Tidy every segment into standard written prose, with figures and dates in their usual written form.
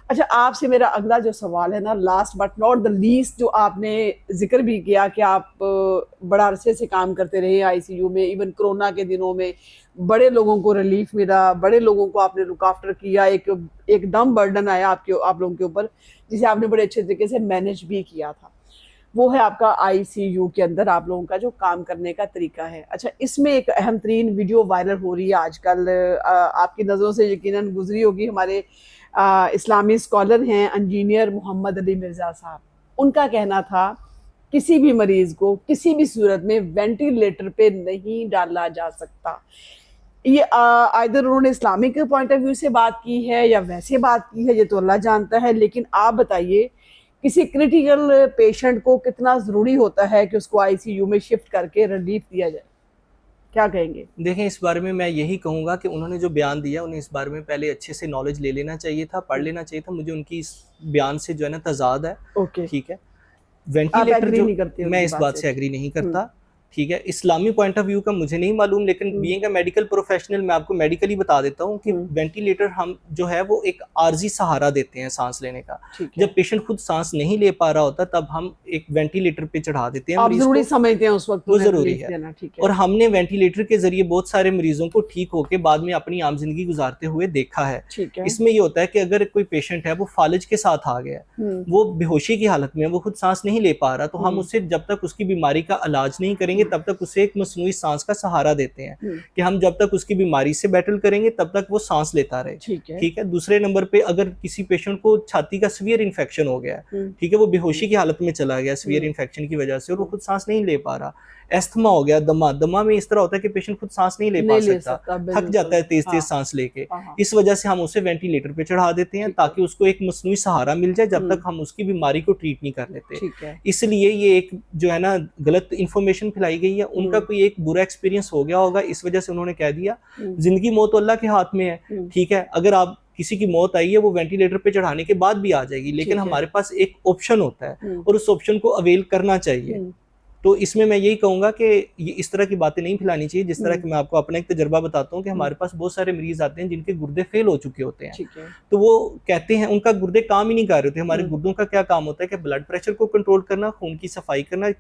अच्छा, आपसे मेरा अगला जो सवाल है ना, last but not the least, जो आपने जिक्र भी किया कि आप बड़ा अरसे से काम करते रहे आईसीयू में, इवन कोरोना के दिनों में बड़े लोगों को रिलीफ मिला, बड़े लोगों को आपने लुक आफ्टर किया, एक एकदम बर्डन आया आप लोगों के ऊपर, जिसे आपने बड़े अच्छे तरीके से मैनेज भी किया था। वो है आपका आईसीयू के अंदर आप लोगों का जो काम करने का तरीका है। अच्छा, इसमें एक अहम तरीन वीडियो वायरल हो रही है आजकल, आपकी नज़रों से यकीनन गुजरी होगी। हमारे इस्लामी स्कॉलर हैं इंजीनियर मोहम्मद अली मिर्ज़ा साहब, उनका कहना था किसी भी मरीज को किसी भी सूरत में वेंटिलेटर पे नहीं डाला जा सकता। ये आइदर उन्होंने इस्लामिक पॉइंट ऑफ व्यू से बात की है या वैसे बात की है, ये तो अल्लाह जानता है, लेकिन आप बताइए किसी क्रिटिकल पेशेंट को कितना ज़रूरी होता है कि उसको आईसीयू में शिफ्ट करके रिलीफ दिया जाए, क्या कहेंगे? देखें, इस बारे में मैं यही कहूँगा कि उन्होंने जो बयान दिया, उन्हें इस बारे में पहले अच्छे से नॉलेज ले लेना चाहिए था, पढ़ लेना चाहिए था। मुझे उनकी इस बयान से जो है ना तज़ाद है। ओके, ठीक है, आप वेंटिलेटर एग्री जो, नहीं करते मैं उनकी इस बात बात से एग्री नहीं करता। ठीक है, इस्लामी पॉइंट ऑफ व्यू का मुझे नहीं मालूम, लेकिन बीइंग अ मेडिकल प्रोफेशनल मैं आपको मेडिकली बता देता हूँ कि वेंटिलेटर हम जो है वो एक आर्जी सहारा देते हैं सांस लेने का। जब पेशेंट खुद सांस नहीं ले पा रहा होता तब हम एक वेंटिलेटर पे चढ़ा देते हैं आप मरीज जरूरी को, समझते हैं उस वक्त वो जरूरी है। देना, ठीक है। और हमने वेंटिलेटर के जरिए बहुत सारे मरीजों को ठीक होके बाद में अपनी आम जिंदगी गुजारते हुए देखा है। ठीक है। इसमें ये होता है कि अगर कोई पेशेंट है वो फालिज के साथ आ गया, वो बेहोशी की हालत में, वो खुद सांस नहीं ले पा रहा, तो हम उसे जब तक उसकी बीमारी का इलाज नहीं करेंगे तब तक उसे एक मसनूई सांस का सहारा देते हैं कि हम जब तक उसकी बीमारी से बैटल करेंगे तब तक वो सांस लेता रहे। ठीक है। दूसरे नंबर पे अगर किसी पेशेंट को छाती का सीवियर इन्फेक्शन हो गया, ठीक है, वो बेहोशी की हालत में चला गया सीवियर इन्फेक्शन की वजह से और वो खुद सांस नहीं ले पा रहा, एस्थमा हो गया, दमा में इस तरह होता है कि पेशेंट खुद सांस नहीं ले पा सकता, थक जाता है तेज तेज सांस लेके। इस वजह से हम उसे वेंटिलेटर पे चढ़ा देते हैं ताकि उसको एक मसनूई सहारा मिल जाए जब तक हम उसकी बीमारी को ट्रीट नहीं कर लेते। इसलिए ये एक जो है ना गलत इन्फॉर्मेशन फैलाई गई है। उनका कोई एक बुरा एक्सपीरियंस हो गया होगा, इस वजह से उन्होंने कह दिया। जिंदगी मौत तो अल्लाह के हाथ में है। ठीक है, अगर आप किसी की मौत आई है वो वेंटिलेटर पे चढ़ाने के बाद भी आ जाएगी, लेकिन हमारे पास एक ऑप्शन होता है और उस ऑप्शन को अवेल करना चाहिए। तो इसमें मैं यही कहूंगा कि ये इस तरह की बातें नहीं फैलानी चाहिए। जिस तरह की मैं आपको अपना एक तजर्बा बताता हूँ कि हमारे पास बहुत सारे मरीज आते हैं जिनके गुर्दे फेल हो चुके होते हैं, तो वो कहते हैं उनका गुर्दे काम ही नहीं कर रहे होते। हमारे गुर्दों का क्या काम होता है कि ब्लड प्रेशर को कंट्रोल करना, खून की सफाई करना,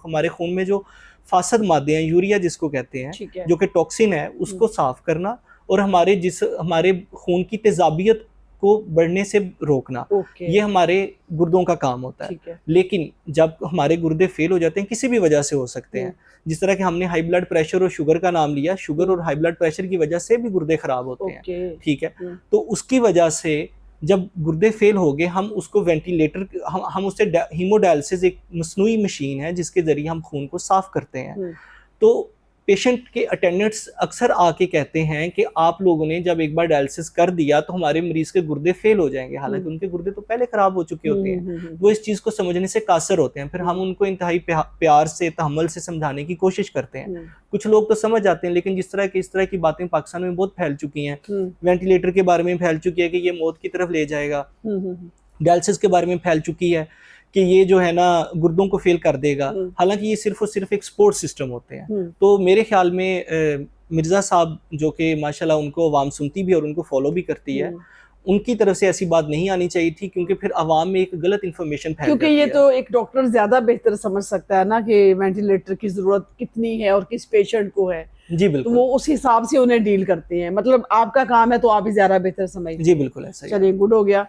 हमारे खून में जो फासद मादे हैं, यूरिया जिसको कहते हैं, जो कि टॉक्सिन है, उसको साफ करना और हमारे खून की तेजाबियत को बढ़ने से रोकना, ये हमारे गुर्दों का काम होता है। लेकिन जब हमारे गुर्दे फेल हो जाते हैं, किसी भी वजह से हो सकते हैं, जिस तरह के हमने हाई ब्लड प्रेशर और शुगर का नाम लिया, शुगर और हाई ब्लड प्रेशर की वजह से भी गुर्दे खराब होते हैं। ठीक है, तो उसकी वजह से जब गुर्दे फेल हो गए, हम उसको वेंटिलेटर, हम उससे हीमोडायलिसिस, एक मसनूई मशीन है जिसके जरिए हम खून को साफ करते हैं। तो पेशेंट के अटेंडेंट्स अक्सर आके कहते हैं कि आप लोगों ने जब एक बार डायलिसिस कर दिया तो हमारे मरीज के गुर्दे फेल हो जाएंगे, हालांकि उनके गुर्दे तो पहले खराब हो चुके होते हैं। वो इस चीज को समझने से कासर होते हैं। फिर हम उनको इंतहाई प्यार से, तहम्मुल से समझाने की कोशिश करते हैं। कुछ लोग तो समझ जाते हैं, लेकिन जिस तरह की बातें पाकिस्तान में बहुत फैल चुकी हैं, वेंटिलेटर के बारे में फैल चुकी है कि ये मौत की तरफ ले जाएगा, डायलिसिस के बारे में फैल चुकी है कि ये जो है ना गुर्दों को फेल कर देगा, हालांकि ये सिर्फ और सिर्फ एक सपोर्ट सिस्टम होते हैं। तो मेरे ख्याल में मिर्ज़ा साहब, जो कि माशाल्लाह उनको अवाम सुनती भी और उनको फॉलो भी करती है, उनकी तरफ से ऐसी बात नहीं आनी चाहिए थी, क्योंकि फिर अवाम में एक गलत इन्फॉर्मेशन फैल क्योंकि ये तो एक डॉक्टर ज्यादा बेहतर समझ सकता है ना कि वेंटिलेटर की जरूरत कितनी है और किस पेशेंट को है। जी बिल्कुल, तो वो उस हिसाब से उन्हें डील करते हैं। मतलब आपका काम है तो आप ही ज्यादा बेहतर समझते हैं। जी बिल्कुल ऐसा ही। चलिए, गुड हो गया।